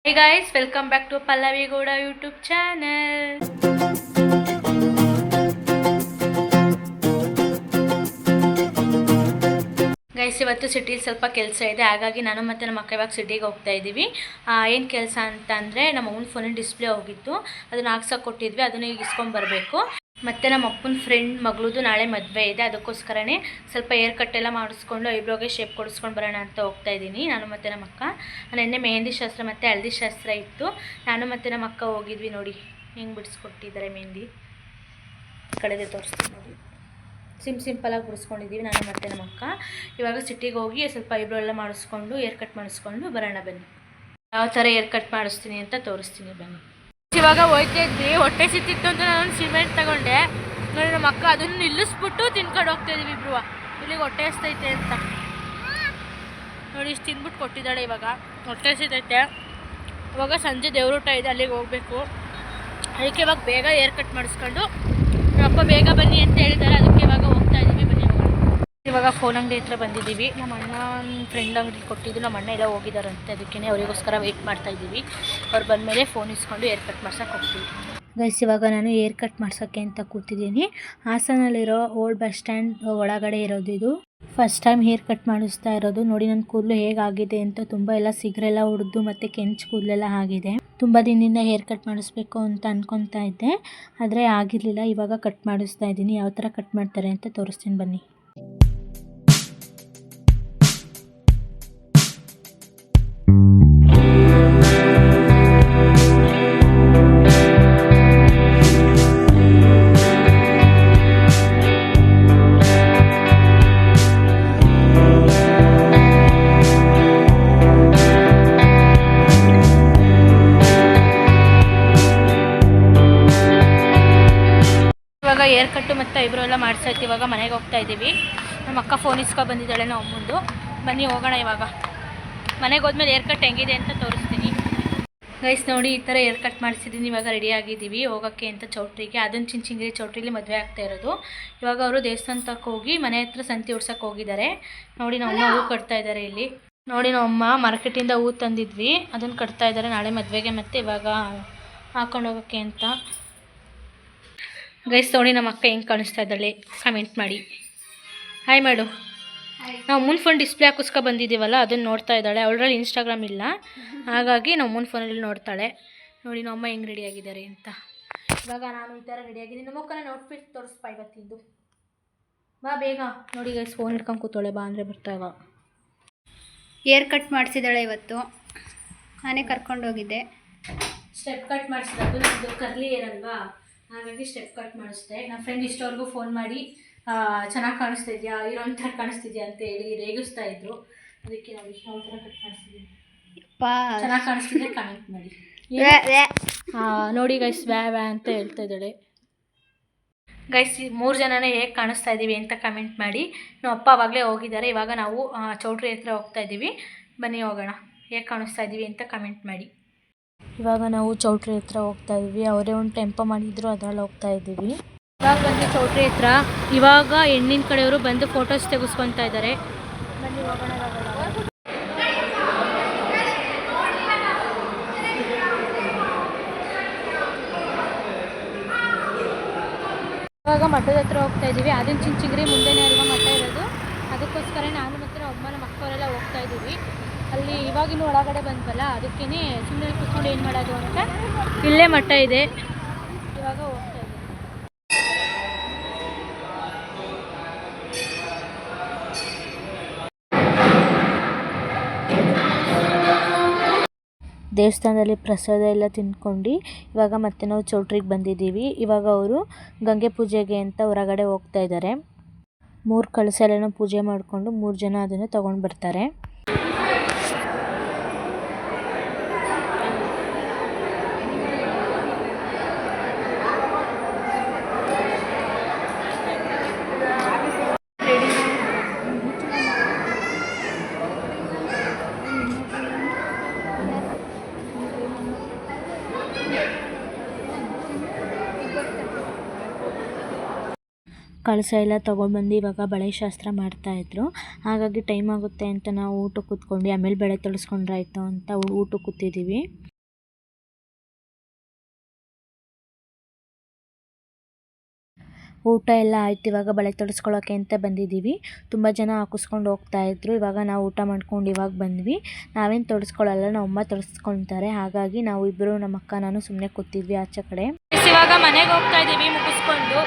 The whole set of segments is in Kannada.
Hey guys, welcome back to Pallavi Gowda YouTube channel. Guys ಇವತ್ತು ಸಿಟಿಲಿ ಸ್ವಲ್ಪ ಕೆಲಸ ಇದೆ, ಹಾಗಾಗಿ ನಾನು ಮತ್ತು ನಮ್ಮ ಅಕ್ಕ ಇವಾಗ ಸಿಟಿಗೆ ಹೋಗ್ತಾ ಇದ್ದೀವಿ. ಏನು ಕೆಲಸ ಅಂತಂದರೆ ನಮ್ಮ ಅವ್ನ ಫೋನಿನ ಡಿಸ್ಪ್ಲೇ ಹೋಗಿತ್ತು, ಅದನ್ನು ಹಾಕ್ಸೋಕೆ ಕೊಟ್ಟಿದ್ವಿ, ಅದನ್ನು ಈಗ ಇಸ್ಕೊಂಬರಬೇಕು. ಮತ್ತು ನಮ್ಮ ಅಪ್ಪನ ಫ್ರೆಂಡ್ ಮಗಳದು ನಾಳೆ ಮದುವೆ ಇದೆ, ಅದಕ್ಕೋಸ್ಕರನೇ ಸ್ವಲ್ಪ ಏರ್ ಕಟ್ ಎಲ್ಲ ಮಾಡಿಸ್ಕೊಂಡು ಐಬ್ರೋಗೆ ಶೇಪ್ ಕೊಡಿಸ್ಕೊಂಡು ಬರೋಣ ಅಂತ ಹೋಗ್ತಾ ಇದ್ದೀನಿ ನಾನು ಮತ್ತು ನಮ್ಮ ಅಕ್ಕ. ನೆನ್ನೆ ಮೆಹಂದಿ ಶಾಸ್ತ್ರ ಮತ್ತು ಹಳದಿ ಶಾಸ್ತ್ರ ಇತ್ತು, ನಾನು ಮತ್ತು ನಮ್ಮ ಅಕ್ಕ ಹೋಗಿದ್ವಿ. ನೋಡಿ ಹೆಂಗೆ ಬಿಡಿಸ್ಕೊಟ್ಟಿದ್ದಾರೆ ಮೆಹಂದಿ, ಕಡೆದೇ ತೋರಿಸ್ತೀನಿ ನೋಡಿ. ಸಿಂಪಲಾಗಿ ಬಿಡಿಸ್ಕೊಂಡಿದ್ದೀವಿ ನಾನು ಮತ್ತು ನಮ್ಮ ಅಕ್ಕ. ಇವಾಗ ಸಿಟಿಗೆ ಹೋಗಿ ಸ್ವಲ್ಪ ಐಬ್ರೋ ಎಲ್ಲ ಮಾಡಿಸ್ಕೊಂಡು ಏರ್ ಕಟ್ ಮಾಡಿಸ್ಕೊಂಡು ಬರೋಣ ಬನ್ನಿ. ಯಾವ ಥರ ಏರ್ ಕಟ್ ಮಾಡಿಸ್ತೀನಿ ಅಂತ ತೋರಿಸ್ತೀನಿ ಬನ್ನಿ. ಇವಾಗ ಹೋಗ್ತಾ ಇದ್ವಿ, ಹೊಟ್ಟೆ ಸಿಕ್ತಿತ್ತು ಅಂತ ನಾನು ಸಿಮೆಂಟ್ ತಗೊಂಡೆ. ನೋಡಿ ನಮ್ಮ ಅಕ್ಕ ಅದನ್ನು ನಿಲ್ಲಿಸ್ಬಿಟ್ಟು ತಿನ್ಕೊಂಡು ಹೋಗ್ತಾ ಇದೀವಿ ಇಬ್ರು. ಇಲ್ಲಿಗೆ ಹೊಟ್ಟೆ ಹಸ್ತೈತೆ ಅಂತ ನೋಡಿ ಇಷ್ಟು ತಿನ್ಬಿಟ್ಟು ಕೊಟ್ಟಿದ್ದಾಳೆ. ಇವಾಗ ಹೊಟ್ಟೆ ಹಸಿತೈತೆ. ಇವಾಗ ಸಂಜೆ ದೇವ್ರೂಟ ಇದೆ, ಅಲ್ಲಿಗೆ ಹೋಗಬೇಕು. ಅದಕ್ಕೆ ಇವಾಗ ಬೇಗ ಏರ್ ಕಟ್ ಮಾಡಿಸ್ಕೊಂಡು ಅಪ್ಪ ಬೇಗ ಬನ್ನಿ ಅಂತ ಹೇಳಿದ್ದಾರೆ, ಅದಕ್ಕೆ ಇವಾಗ ಹೋಗ್ತಾ ಇದ್ದೀವಿ. ಬನ್ನಿ ಇವಾಗ ಫೋನ್ ಅಂಗಡಿ ಹತ್ರ ಬಂದಿದ್ದೀವಿ. ನಮ್ಮ ಅಣ್ಣನ ಫ್ರೆಂಡ್ ಅಂಗಡಿ ಕೊಟ್ಟಿದ್ದು, ನಮ್ಮ ಅಣ್ಣ ಎಲ್ಲ ಹೋಗಿದ್ದಾರಂತೆ, ಅದಕ್ಕೆ ಅವರಿಗೋಸ್ಕರ ವೆಯ್ಟ್ ಮಾಡ್ತಾ ಇದ್ದೀವಿ. ಅವ್ರು ಬಂದಮೇಲೆ ಫೋನ್ ಇಸ್ಕೊಂಡು ಏರ್ ಕಟ್ ಮಾಡ್ಸೋಕೆ ಹೋಗ್ತೀವಿ. ಗೈಸ್ ಇವಾಗ ನಾನು ಏರ್ ಕಟ್ ಮಾಡ್ಸೋಕ್ಕೆ ಅಂತ ಕೂತಿದ್ದೀನಿ. ಹಾಸನಲ್ಲಿರೋ ಓಲ್ಡ್ ಬಸ್ ಸ್ಟ್ಯಾಂಡ್ ಒಳಗಡೆ ಇರೋದು ಇದು. ಫಸ್ಟ್ ಟೈಮ್ ಹೇರ್ ಕಟ್ ಮಾಡಿಸ್ತಾ ಇರೋದು. ನೋಡಿ ನನ್ನ ಕೂದಲು ಹೇಗಾಗಿದೆ ಅಂತ, ತುಂಬ ಎಲ್ಲ ಸಿಗರೆಲ್ಲ ಹೊಡೆದು ಮತ್ತು ಕೆಂಚು ಕೂದಲೆಲ್ಲ ಆಗಿದೆ. ತುಂಬ ದಿನದಿಂದ ಹೇರ್ ಕಟ್ ಮಾಡಿಸ್ಬೇಕು ಅಂತ ಅನ್ಕೊತಾ ಇದ್ದೆ, ಆದರೆ ಆಗಿರಲಿಲ್ಲ. ಇವಾಗ ಕಟ್ ಮಾಡಿಸ್ತಾ ಇದ್ದೀನಿ. ಯಾವ ಥರ ಕಟ್ ಮಾಡ್ತಾರೆ ಅಂತ ತೋರಿಸ್ತೀನಿ ಬನ್ನಿ. ಇವಾಗ ಏರ್ ಕಟ್ಟು ಮತ್ತು ಐಬ್ರೋ ಎಲ್ಲ ಮಾಡ್ಸೈತಿ. ಇವಾಗ ಮನೆಗೆ ಹೋಗ್ತಾ ಇದ್ದೀವಿ. ನಮ್ಮ ಅಕ್ಕ ಫೋನ್ ಇಸ್ಕೊಂಡು ಬಂದಿದ್ದಾಳೆ ನಾವು ಮುಂದೆ. ಬನ್ನಿ ಹೋಗೋಣ. ಇವಾಗ ಮನೆಗೆ ಹೋದ್ಮೇಲೆ ಏರ್ ಕಟ್ ಹೆಂಗಿದೆ ಅಂತ ತೋರಿಸ್ತೀನಿ. ಗೈಸ್ ನೋಡಿ ಈ ಥರ ಏರ್ ಕಟ್ ಮಾಡಿಸಿದ್ದೀನಿ. ಇವಾಗ ರೆಡಿ ಆಗಿದ್ದೀವಿ ಹೋಗೋಕ್ಕೆ ಅಂತ ಚೌಟ್ರಿಗೆ. ಅದನ್ನು ಚಿಂಚಿಂಗ್ರಿ ಚೌಟ್ರಿಲಿ ಮದುವೆ ಆಗ್ತಾ ಇರೋದು. ಇವಾಗ ಅವರು ದೇವಸ್ಥಾನಕ್ಕೆ ಹೋಗಿ ಮನೆ ಹತ್ರ ಸಂತಿ ಉಡ್ಸೋಕೆ ಹೋಗಿದ್ದಾರೆ. ನೋಡಿ ನಮ್ಮ ಅಮ್ಮ ಹೂ ಕಟ್ತಾ ಇದ್ದಾರೆ ಇಲ್ಲಿ. ನೋಡಿ ನಮ್ಮಮ್ಮ ಮಾರ್ಕೆಟಿಂದ ಹೂ ತಂದಿದ್ವಿ, ಅದನ್ನು ಕಟ್ತಾ ಇದ್ದಾರೆ ನಾಳೆ ಮದುವೆಗೆ ಮತ್ತು ಇವಾಗ ಹಾಕೊಂಡು ಹೋಗೋಕ್ಕೆ ಅಂತ. ಗೈಸ್ ನೋಡಿ ನಮ್ಮ ಅಕ್ಕ ಹೆಂಗೆ ಕಾಣಿಸ್ತಾ ಇದ್ದಾಳೆ ಕಮೆಂಟ್ ಮಾಡಿ, ಹಾಯ್ ಮಾಡು. ನಾವು ಮುನ್ ಫೋನ್ ಡಿಸ್ಪ್ಲೇ ಹಾಕಿಸ್ಕೊ ಬಂದಿದ್ದೀವಲ್ಲ, ಅದನ್ನು ನೋಡ್ತಾ ಇದ್ದಾಳೆ. ಅವಳಲ್ಲಿ ಇನ್ಸ್ಟಾಗ್ರಾಮ್ ಇಲ್ಲ, ಹಾಗಾಗಿ ನಾವು ಮುನ್ ಫೋನಲ್ಲಿ ನೋಡ್ತಾಳೆ. ನೋಡಿ ನಮ್ಮ ಅಮ್ಮ ಹೆಂಗೆ ರೆಡಿಯಾಗಿದ್ದಾರೆ ಅಂತ. ಇವಾಗ ನಾನು ಈ ಥರ ರೆಡಿಯಾಗಿದ್ದೀನಿ. ನಮ್ಮ ಅಕ್ಕನ ಔಟ್ಫಿಟ್ ತೋರಿಸ್ಪಾ ಇವತ್ತಿಂದು. ಬಾ ಬೇಗ. ನೋಡಿ ಗೈಸ್ ಫೋನ್ ಹಿಡ್ಕೊಂಡು ಕೂತಾಳೆ, ಬಾ ಅಂದರೆ ಬರ್ತಾವ. ಏರ್ ಕಟ್ ಮಾಡಿಸಿದಾಳೆ ಇವತ್ತು, ನಾನೇ ಕರ್ಕೊಂಡೋಗಿದ್ದೆ. ಸ್ಟೆಪ್ ಕಟ್ ಮಾಡಿಸಿದ್ದು, ನಮ್ಮದು ಕರ್ಲಿ ಏರ್ ಅಲ್ವಾ, ಹಾಗಾಗಿ ಸ್ಟೆಪ್ ಕಟ್ ಮಾಡಿಸ್ದೆ. ನನ್ನ ಫ್ರೆಂಡ್ ಇಷ್ಟವರೆಗೂ ಫೋನ್ ಮಾಡಿ ಚೆನ್ನಾಗಿ ಕಾಣಿಸ್ತಿದ್ಯಾ, ಹೀರೋಯಿನ್ ಥರ ಕಾಣಿಸ್ತಿದ್ಯಾ ಅಂತ ಹೇಳಿ ರೇಗಿಸ್ತಾ ಇದ್ರು. ಅದಕ್ಕೆ ನಾವು ಯಾವ ಥರ ಕಟ್ ಮಾಡಿಸ್ತಿದ್ದೀವಿ. ಚೆನ್ನಾಗಿ ಕಾಣಿಸ್ತಿದ್ರೆ ಕಮೆಂಟ್ ಮಾಡಿ. ನೋಡಿ ಗೈಸ್ ವ್ಯಾ ಅಂತ ಹೇಳ್ತಾ ಇದ್ದಾಳೆ. ಗೈಸ್ 3 ಜನನೇ ಹೇಗೆ ಕಾಣಿಸ್ತಾ ಇದ್ದೀವಿ ಅಂತ ಕಮೆಂಟ್ ಮಾಡಿ. ನಾವು ಅಪ್ಪ ಆವಾಗಲೇ ಹೋಗಿದ್ದಾರೆ. ಇವಾಗ ನಾವು ಚೌಟ್ರಿ ಹತ್ರ ಹೋಗ್ತಾ ಇದ್ದೀವಿ. ಬನ್ನಿ ಹೋಗೋಣ. ಹೇಗೆ ಕಾಣಿಸ್ತಾ ಇದ್ದೀವಿ ಅಂತ ಕಮೆಂಟ್ ಮಾಡಿ. ಇವಾಗ ನಾವು ಚೌಟ್ರಿ ಹತ್ರ ಹೋಗ್ತಾ ಇದ್ವಿ. ಅವರೇ ಒಂದು ಟೆಂಪೋ ಮಾಡಿದ್ರು, ಅದರಲ್ಲಿ ಹೋಗ್ತಾ ಇದ್ದೀವಿ. ಇವಾಗ ಬಂದು ಚೌಟ್ರಿ ಹತ್ರ. ಇವಾಗ ಹೆಣ್ಣಿನ ಕಡೆಯವರು ಬಂದು ಫೋಟೋಸ್ ತೆಗೆಸ್ಕೊತಾ ಇದ್ದಾರೆ. ಬನ್ನಿ ಹೋಗೋಣ. ಇವಾಗ ಮಠದ ಹತ್ರ ಹೋಗ್ತಾ ಇದ್ದೀವಿ. ಅದನ್ನು ಚಿಂಚಿಂಗ್ರಿ ಮುಂದೆನೇ ಅಲ್ವಾ ಮಠ ಇರೋದು, ಅದಕ್ಕೋಸ್ಕರ ನಾನು ಮತ್ತು ನಮ್ಮ ಅಮ್ಮ ನಮ್ಮ ಅಕ್ಕವರೆಲ್ಲ ಹೋಗ್ತಾ ಇದ್ದೀವಿ. ಅಲ್ಲಿ ಇವಾಗಿನ ಒಳಗಡೆ ಬಂದ್ವಲ್ಲ, ಅದಕ್ಕೇ ಸುಮ್ಮನೆ ಕೂತ್ಕೊಂಡು ಏನು ಮಾಡೋದು ಅಂತ ಇಲ್ಲೇ ಮಠ ಇದೆ. ಇವಾಗ ಹೋಗ್ತಾ ಇದ್ದೀವಿ. ದೇವಸ್ಥಾನದಲ್ಲಿ ಪ್ರಸಾದ ಎಲ್ಲ ತಿಂದ್ಕೊಂಡು ಇವಾಗ ಮತ್ತೆ ನಾವು ಚೌಟ್ರಿಗೆ ಬಂದಿದ್ದೀವಿ. ಇವಾಗ ಅವರು ಗಂಗೆ ಪೂಜೆಗೆ ಅಂತ ಹೊರಗಡೆ ಹೋಗ್ತಾ ಇದ್ದಾರೆ. 3 ಕಳಸ ಎಲ್ಲನೂ ಪೂಜೆ ಮಾಡಿಕೊಂಡು 3 ಜನ ಅದನ್ನು ತೊಗೊಂಡು ಬರ್ತಾರೆ. ಕಳಸ ಎಲ್ಲ ತೊಗೊಂಡ್ಬಂದು ಇವಾಗ ಬಳೆ ಶಾಸ್ತ್ರ ಮಾಡ್ತಾಯಿದ್ರು. ಹಾಗಾಗಿ ಟೈಮ್ ಆಗುತ್ತೆ ಅಂತ ನಾವು ಊಟಕ್ಕೆ ಕೂತ್ಕೊಂಡು ಆಮೇಲೆ ಬಳೆ ತೊಳಸ್ಕೊಂಡ್ರಾಯ್ತು ಅಂತ ಊಟಕ್ಕೆ ಕೂತಿದ್ದೀವಿ. ಊಟ ಎಲ್ಲ ಆಯ್ತು. ಇವಾಗ ಬಳೆ ತೊಡಿಸ್ಕೊಳ್ಳೋಕ್ಕೆ ಅಂತ ಬಂದಿದ್ದೀವಿ. ತುಂಬ ಜನ ಹಾಕಿಸ್ಕೊಂಡು ಹೋಗ್ತಾಯಿದ್ರು. ಇವಾಗ ನಾವು ಊಟ ಮಾಡ್ಕೊಂಡು ಇವಾಗ ಬಂದ್ವಿ. ನಾವೇನು ತೊಡಿಸ್ಕೊಳ್ಳಲ್ಲ, ನಮ್ಮ ಅಮ್ಮ ತೊಡಿಸ್ಕೊಳ್ತಾರೆ. ಹಾಗಾಗಿ ನಾವು ಇಬ್ಬರು ನಮ್ಮ ಅಕ್ಕ ನಾನು ಸುಮ್ಮನೆ ಕೂತಿದ್ವಿ ಆಚೆ ಕಡೆ. ಇವಾಗ ಮನೆಗೆ ಹೋಗ್ತಾ ಇದ್ದೀವಿ ಮುಗಿಸ್ಕೊಂಡು.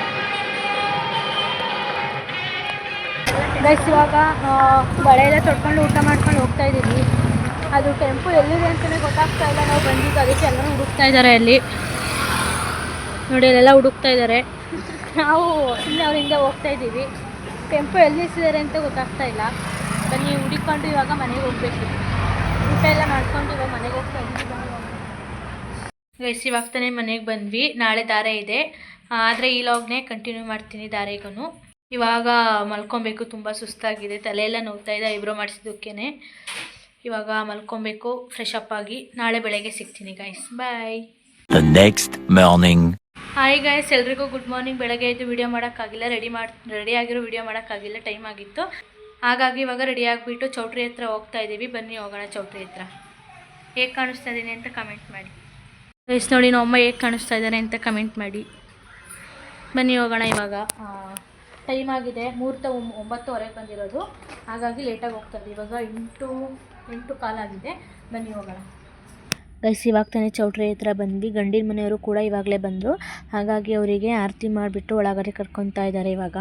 ಗೈಸ್ ಇವಾಗ ಬಳೆ ಎಲ್ಲ ತೊಡ್ಕೊಂಡು ಊಟ ಮಾಡ್ಕೊಂಡು ಹೋಗ್ತಾ ಇದ್ದೀವಿ. ಅದು ಟೆಂಪೋ ಎಲ್ಲಿದೆ ಅಂತಲೇ ಗೊತ್ತಾಗ್ತಾ ಇಲ್ಲ. ನಾವು ಬಂದಿದ್ದು ಅದಕ್ಕೆ ಎಲ್ಲರೂ ಹುಡುಕ್ತಾ ಇದ್ದಾರೆ. ಅಲ್ಲಿ ನೋಡಿ ಅಲ್ಲೆಲ್ಲ ಹುಡುಕ್ತಾ ಇದ್ದಾರೆ. ನಾವು ಸುಮ್ಮನೆ ಅವ್ರ ಹಿಂದೆ ಹೋಗ್ತಾ ಇದ್ದೀವಿ. ಟೆಂಪೋ ಎಲ್ಲಿ ನಿಲ್ಸಿದ್ದಾರೆ ಅಂತ ಗೊತ್ತಾಗ್ತಾ ಇಲ್ಲ. ಬನ್ನಿ ಹುಡುಕೊಂಡು ಇವಾಗ ಮನೆಗೆ ಹೋಗಬೇಕು. ಊಟ ಎಲ್ಲ ಮಾಡ್ಕೊಂಡು ಇವಾಗ ಮನೆಗೆ ಹೋಗ್ತಾ ಇದ್ದೀವಿ. ಗೈಸ್ ಇವಾಗ ತಾನೇ ಮನೆಗೆ ಬಂದ್ವಿ. ನಾಳೆ ದಾರೆ ಇದೆ, ಆದರೆ ಈ ಲಾಗ್ನೇ ಕಂಟಿನ್ಯೂ ಮಾಡ್ತೀನಿ ದಾರೆಗೂ. ಇವಾಗ ಮಲ್ಕೊಬೇಕು, ತುಂಬ ಸುಸ್ತಾಗಿದೆ, ತಲೆಯೆಲ್ಲ ನೋವ್ತಾ ಇದೆ ಐಬ್ರೋ ಮಾಡಿಸಿದ್ದಕ್ಕೇ. ಇವಾಗ ಮಲ್ಕೊಬೇಕು ಫ್ರೆಶ್ ಅಪ್ ಆಗಿ. ನಾಳೆ ಬೆಳಗ್ಗೆ ಸಿಗ್ತೀನಿ guys, bye. The next morning. Hi guys, ಎಲ್ರಿಗೂ ಗುಡ್ ಮಾರ್ನಿಂಗ್. ಬೆಳಗ್ಗೆ ಎದ್ದು ವೀಡಿಯೋ ಮಾಡೋಕ್ಕಾಗಿಲ್ಲ, ರೆಡಿ ಆಗಿರೋ ವೀಡಿಯೋ ಮಾಡೋಕ್ಕಾಗಿಲ್ಲ, ಟೈಮ್ ಆಗಿತ್ತು. ಹಾಗಾಗಿ ಇವಾಗ ರೆಡಿ ಆಗಿಬಿಟ್ಟು ಚೌಟ್ರಿ ಹತ್ರ ಹೋಗ್ತಾ ಇದ್ದೀವಿ. ಬನ್ನಿ ಹೋಗೋಣ ಚೌಟ್ರಿ ಹತ್ರ. ಹೇಗೆ ಕಾಣಿಸ್ತಾ ಇದ್ದೀನಿ ಅಂತ ಕಮೆಂಟ್ ಮಾಡಿ ಗೈಸ್. ನೋಡಿ ನಮ್ಮ ಅಮ್ಮ ಹೇಗೆ ಕಾಣಿಸ್ತಾ ಇದ್ದಾರೆ ಅಂತ ಕಮೆಂಟ್ ಮಾಡಿ. ಬನ್ನಿ ಹೋಗೋಣ. ಇವಾಗ ಟೈಮ್ ಆಗಿದೆ, ಮುಹೂರ್ತ 9:30 ಬಂದಿರೋದು, ಹಾಗಾಗಿ ಲೇಟಾಗಿ ಹೋಗ್ತಾ ಇದ್ದೀವಿ. ಇವಾಗ 8 ಕಾಲಾಗಿದೆ. ಬನ್ನಿ ಹೋಗೋಣ ಗೈಸ್. ಇವಾಗ ತಾನೇ ಚೌಟ್ರಿ ಹತ್ರ ಬಂದ್ವಿ. ಗಂಡಿನ ಮನೆಯವರು ಕೂಡ ಇವಾಗಲೇ ಬಂದರು, ಹಾಗಾಗಿ ಅವರಿಗೆ ಆರತಿ ಮಾಡಿಬಿಟ್ಟು ಒಳಗಡೆ ಕರ್ಕೊತಾ ಇದ್ದಾರೆ ಇವಾಗ.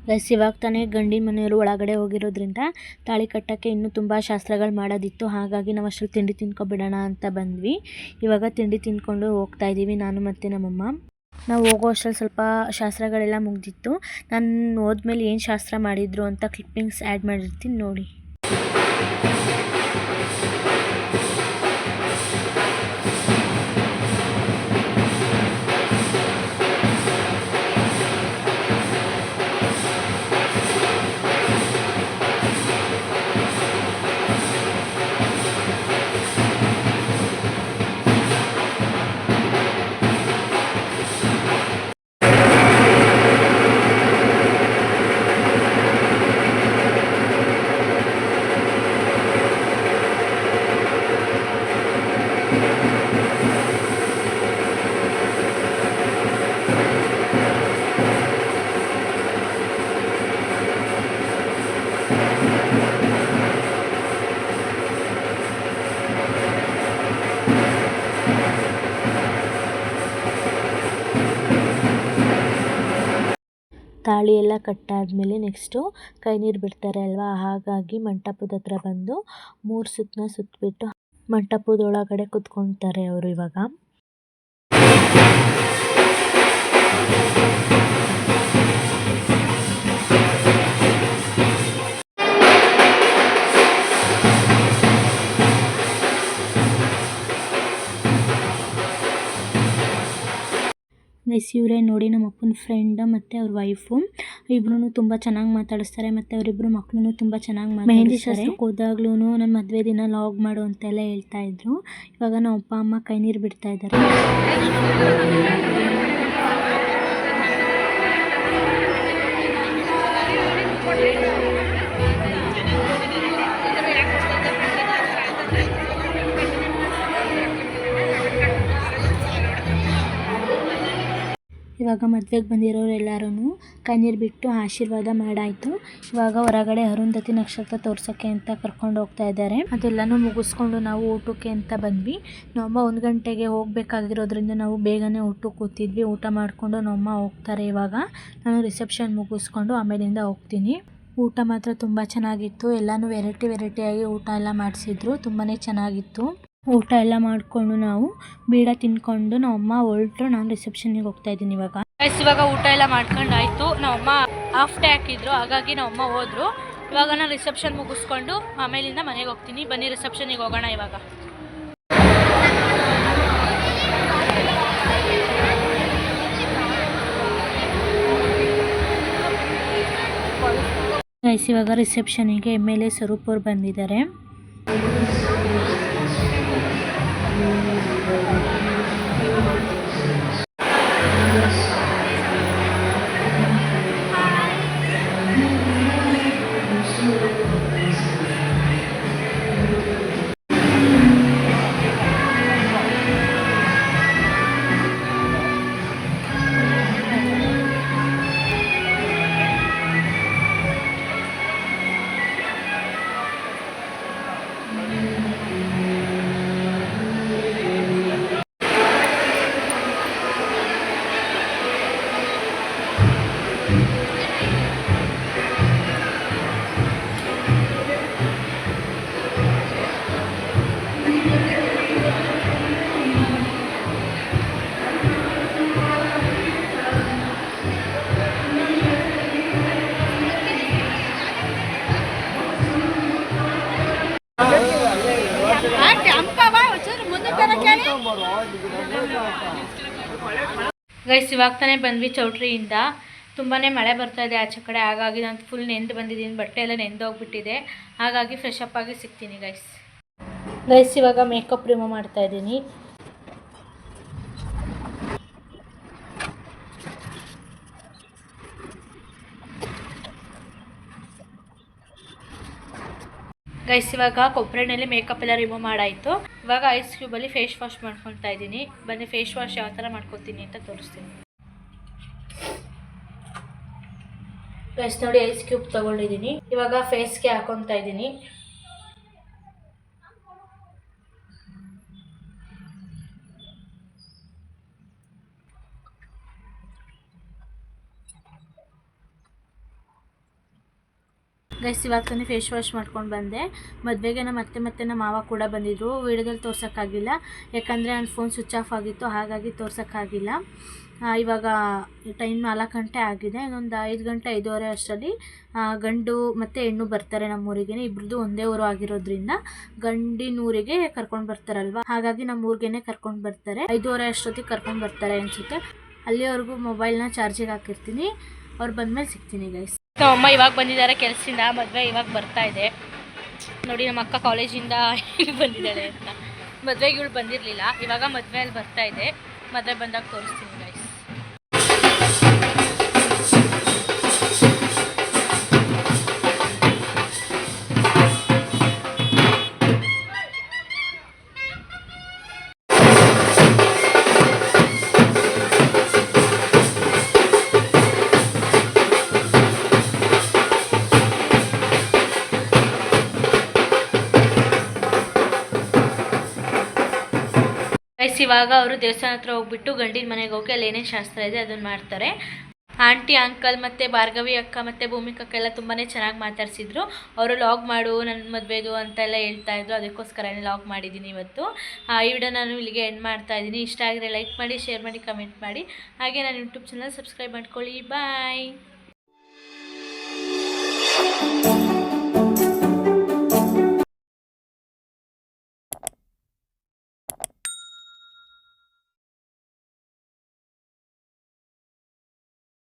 ಗೈಸ್ ಇವಾಗ ತಾನೇ ಗಂಡಿನ ಮನೆಯವರು ಒಳಗಡೆ ಹೋಗಿರೋದ್ರಿಂದ ತಾಳಿ ಕಟ್ಟೋಕ್ಕೆ ಇನ್ನೂ ತುಂಬ ಶಾಸ್ತ್ರಗಳು ಮಾಡೋದಿತ್ತು. ಹಾಗಾಗಿ ನಾವು ಅಷ್ಟರಲ್ಲಿ ತಿಂಡಿ ತಿನ್ಕೊಬಿಡೋಣ ಅಂತ ಬಂದ್ವಿ. ಇವಾಗ ತಿಂಡಿ ತಿಂದ್ಕೊಂಡು ಹೋಗ್ತಾ ಇದ್ದೀವಿ ನಾನು ಮತ್ತು ನಮ್ಮಮ್ಮ. ನಾವು ಹೋಗೋ ಅಷ್ಟರಲ್ಲಿ ಸ್ವಲ್ಪ ಶಾಸ್ತ್ರಗಳೆಲ್ಲ ಮುಗ್ದಿತ್ತು. ನಾನು ಹೋದ್ಮೇಲೆ ಏನು ಶಾಸ್ತ್ರ ಮಾಡಿದ್ರು ಅಂತ ಕ್ಲಿಪ್ಪಿಂಗ್ಸ್ ಆ್ಯಡ್ ಮಾಡಿರ್ತೀನಿ ನೋಡಿ. ತಾಳಿ ಎಲ್ಲ ಕಟ್ಟಾದಮೇಲೆ ನೆಕ್ಸ್ಟು ಕೈ ನೀರು ಬಿಡ್ತಾರೆ ಅಲ್ವಾ, ಹಾಗಾಗಿ ಮಂಟಪದ ಹತ್ರ ಬಂದು 3 ಸುತ್ತನ್ನ ಸುತ್ತಬಿಟ್ಟು ಮಂಟಪದೊಳಗಡೆ ಕುತ್ಕೊಳ್ತಾರೆ ಅವರು ಇವಾಗ. ಗೈಸ್ ಇವರೇ ನೋಡಿ ನಮ್ಮ ಅಪ್ಪನ ಫ್ರೆಂಡ್ ಮತ್ತು ಅವ್ರ ವೈಫು. ಇಬ್ಬರೂ ತುಂಬ ಚೆನ್ನಾಗಿ ಮಾತಾಡಿಸ್ತಾರೆ ಮತ್ತು ಅವರಿಬ್ಬರು ಮಕ್ಕಳು ತುಂಬ ಚೆನ್ನಾಗಿ ಮೆಹಂದಿ ಶಾಸ್ತ್ರಕ್ಕೆ ಹೋದಾಗ್ಲೂ ನನ್ನ ಮದುವೆ ದಿನ ಲಾಗ್ ಮಾಡು ಅಂತೆಲ್ಲ ಹೇಳ್ತಾಯಿದ್ರು. ಇವಾಗ ನಮ್ಮ ಅಪ್ಪ ಅಮ್ಮ ಕೈ ನೀರು ಬಿಡ್ತಾ ಇದ್ದಾರೆ. ಇವಾಗ ಮದುವೆಗೆ ಬಂದಿರೋರು ಎಲ್ಲರೂ ಕಣ್ಣೀರು ಬಿಟ್ಟು ಆಶೀರ್ವಾದ ಮಾಡಾಯಿತು. ಇವಾಗ ಹೊರಗಡೆ ಅರುಂಧತಿ ನಕ್ಷತ್ರ ತೋರ್ಸೋಕ್ಕೆ ಅಂತ ಕರ್ಕೊಂಡು ಹೋಗ್ತಾ ಇದ್ದಾರೆ. ಅದೆಲ್ಲನೂ ಮುಗಿಸ್ಕೊಂಡು ನಾವು ಊಟಕ್ಕೆ ಅಂತ ಬಂದ್ವಿ. ನಮ್ಮಮ್ಮ 1 ಗಂಟೆಗೆ ಹೋಗಬೇಕಾಗಿರೋದ್ರಿಂದ ನಾವು ಬೇಗನೆ ಊಟಕ್ಕೆ ಕೂತಿದ್ವಿ. ಊಟ ಮಾಡಿಕೊಂಡು ನಮ್ಮಮ್ಮ ಹೋಗ್ತಾರೆ. ಇವಾಗ ನಾನು ರಿಸೆಪ್ಷನ್ ಮುಗಿಸ್ಕೊಂಡು ಆಮೇಲಿಂದ ಹೋಗ್ತೀನಿ. ಊಟ ಮಾತ್ರ ತುಂಬ ಚೆನ್ನಾಗಿತ್ತು. ಎಲ್ಲನೂ ವೆರೈಟಿಯಾಗಿ ಊಟ ಎಲ್ಲ ಮಾಡಿಸಿದ್ರು. ತುಂಬಾ ಚೆನ್ನಾಗಿತ್ತು. ಊಟ ಎಲ್ಲ ಮಾಡಿಕೊಂಡು ನಾವು ಬೀಡ ತಿನ್ಕೊಂಡು ನಮ್ಮಮ್ಮ ಹೊರಟರು. ನಾನು ರಿಸೆಪ್ಷನ್ನಿಗೆ ಹೋಗ್ತಾ ಇದ್ದೀನಿ. ಇವಾಗ ಊಟ ಎಲ್ಲ ಮಾಡ್ಕೊಂಡಾಯ್ತು. ನಮ್ಮಮ್ಮ ಹಾಫ್ ಡೇ ಹಾಕಿದ್ರು, ಹಾಗಾಗಿ ನಮ್ಮಮ್ಮ ಹೋದ್ರು. ಇವಾಗ ನಾನು ರಿಸೆಪ್ಷನ್ ಮುಗಿಸ್ಕೊಂಡು ಆಮೇಲಿಂದ ಮನೆಗೆ ಹೋಗ್ತೀನಿ. ಬನ್ನಿ ರಿಸೆಪ್ಷನ್ನಿಗೆ ಹೋಗೋಣ. ಇವಾಗ ಇವಾಗ ರಿಸೆಪ್ಷನಿಗೆ MLA ಸ್ವರೂಪ್ ಅವ್ರು ಬಂದಿದ್ದಾರೆ. ಗೈಸ್ ಇವಾಗ ತಾನೇ ಬಂದ್ವಿ ಚೌಟ್ರಿಯಿಂದ. ತುಂಬಾ ಮಳೆ ಬರ್ತಾ ಇದೆ ಆಚೆ ಕಡೆ, ಹಾಗಾಗಿ ನಾನು ಫುಲ್ ನೆಂದು ಬಂದಿದ್ದೀನಿ. ಬಟ್ಟೆ ಎಲ್ಲ ನೆಂದೋಗ್ಬಿಟ್ಟಿದೆ, ಹಾಗಾಗಿ ಫ್ರೆಶ್ ಅಪ್ ಆಗಿ ಸಿಗ್ತೀನಿ ಗೈಸ್ ಇವಾಗ ಮೇಕಪ್ ರಿಮೂವ್ ಮಾಡ್ತಾ ಇದ್ದೀನಿ. ಗೈಸ್ ಇವಾಗ ಕೊಬ್ಬರಿನಲ್ಲಿ ಮೇಕಪ್ ಎಲ್ಲ ರಿಮೂವ್ ಮಾಡಾಯಿತು. ಇವಾಗ ಐಸ್ ಕ್ಯೂಬಲ್ಲಿ ಫೇಸ್ ವಾಶ್ ಮಾಡ್ಕೊತಾ ಇದ್ದೀನಿ. ಬನ್ನಿ ಫೇಸ್ ವಾಶ್ ಯಾವ ಥರ ಮಾಡ್ಕೊತೀನಿ ಅಂತ ತೋರಿಸ್ತೀನಿ. ಗೈಸ್ ನೋಡಿ, ಐಸ್ ಕ್ಯೂಬ್ ತೊಗೊಂಡಿದ್ದೀನಿ. ಇವಾಗ ಫೇಸ್ಗೆ ಹಾಕೊತಾ ಇದ್ದೀನಿ. ಗೈಸ್ ಇವಾಗ ತಾನೇ ಫೇಸ್ ವಾಶ್ ಮಾಡ್ಕೊಂಡು ಬಂದೆ. ಮದುವೆಗೆ ನಮ್ಮ ಮತ್ತೆ ನಮ್ಮ ಮಾವ ಕೂಡ ಬಂದಿದ್ದರು. ವೀಡಿಯೋದಲ್ಲಿ ತೋರ್ಸೋಕ್ಕಾಗಿಲ್ಲ, ಯಾಕಂದರೆ ನನ್ನ ಫೋನ್ ಸ್ವಿಚ್ ಆಫ್ ಆಗಿತ್ತು, ಹಾಗಾಗಿ ತೋರ್ಸೋಕ್ಕಾಗಿಲ್ಲ. ಇವಾಗ ಟೈಮ್ 4 ಗಂಟೆ ಆಗಿದೆ. ಇನ್ನೊಂದು 5 ಗಂಟೆ 5:15 ಅಷ್ಟರಲ್ಲಿ ಗಂಡು ಮತ್ತು ಹೆಣ್ಣು ಬರ್ತಾರೆ ನಮ್ಮೂರಿಗೆ. ಇಬ್ರದ್ದು ಒಂದೇ ಊರು ಆಗಿರೋದ್ರಿಂದ ಗಂಡಿನ ಊರಿಗೆ ಕರ್ಕೊಂಡು ಬರ್ತಾರಲ್ವ, ಹಾಗಾಗಿ ನಮ್ಮ ಊರಿಗೇ ಕರ್ಕೊಂಡು ಬರ್ತಾರೆ. 5:15 ಅಷ್ಟೊತ್ತಿಗೆ ಕರ್ಕೊಂಡು ಬರ್ತಾರೆ ಅನಿಸುತ್ತೆ. ಅಲ್ಲಿವರೆಗೂ ಮೊಬೈಲ್ನ ಚಾರ್ಜಿಗೆ ಹಾಕಿರ್ತೀನಿ. ಅವ್ರು ಬಂದಮೇಲೆ ಸಿಗ್ತೀನಿ ಗೈಸ್. ನಮ್ಮಮ್ಮ ಇವಾಗ ಬಂದಿದ್ದಾರೆ ಕೆಲಸದಿಂದ. ಮದುವೆ ಇವಾಗ ಬರ್ತಾ ಇದೆ ನೋಡಿ. ನಮ್ಮ ಅಕ್ಕ ಕಾಲೇಜಿಂದ ಇಲ್ಲಿ ಬಂದಿದ್ದಾಳೆ ಅಂತ. ಮದುವೆಗೆ ಇವಳು ಬಂದಿರಲಿಲ್ಲ, ಇವಾಗ ಮದುವೆಯಲ್ಲಿ ಬರ್ತಾ ಇದೆ. ಮದುವೆ ಬಂದಾಗ ತೋರಿಸ್ತೀನಿ ಗೈಸ್. ಇವಾಗ ಅವರು ದೇವಸ್ಥಾನ ಹತ್ರ ಹೋಗ್ಬಿಟ್ಟು ಗಂಡಿನ ಮನೆಗೆ ಹೋಗಿ ಅಲ್ಲಿ ಏನೇನು ಶಾಸ್ತ್ರ ಇದೆ ಅದನ್ನು ಮಾಡ್ತಾರೆ. ಆಂಟಿ ಅಂಕಲ್ ಮತ್ತು ಭಾರ್ಗವಿ ಅಕ್ಕ ಮತ್ತು ಭೂಮಿಕಾ ಅಕ್ಕ ಎಲ್ಲ ತುಂಬಾ ಚೆನ್ನಾಗಿ ಮಾತಾಡ್ಸಿದ್ರು. ಅವರು ಲಾಗ್ ಮಾಡು ನನ್ನ ಮದುವೆದು ಅಂತೆಲ್ಲ ಹೇಳ್ತಾಯಿದ್ರು, ಅದಕ್ಕೋಸ್ಕರನೇ ಲಾಗ್ ಮಾಡಿದ್ದೀನಿ ಇವತ್ತು. ಈ ವಿಡಿಯೋ ನಾನು ಇಲ್ಲಿಗೆ ಎಂಡ್ ಮಾಡ್ತಾ ಇದ್ದೀನಿ. ಇಷ್ಟ ಆಗಿದ್ರೆ ಲೈಕ್ ಮಾಡಿ, ಶೇರ್ ಮಾಡಿ, ಕಮೆಂಟ್ ಮಾಡಿ. ಹಾಗೆ ನನ್ನ ಯೂಟ್ಯೂಬ್ ಚಾನಲ್ ಸಬ್ಸ್ಕ್ರೈಬ್ ಮಾಡ್ಕೊಳ್ಳಿ. ಬಾಯ್.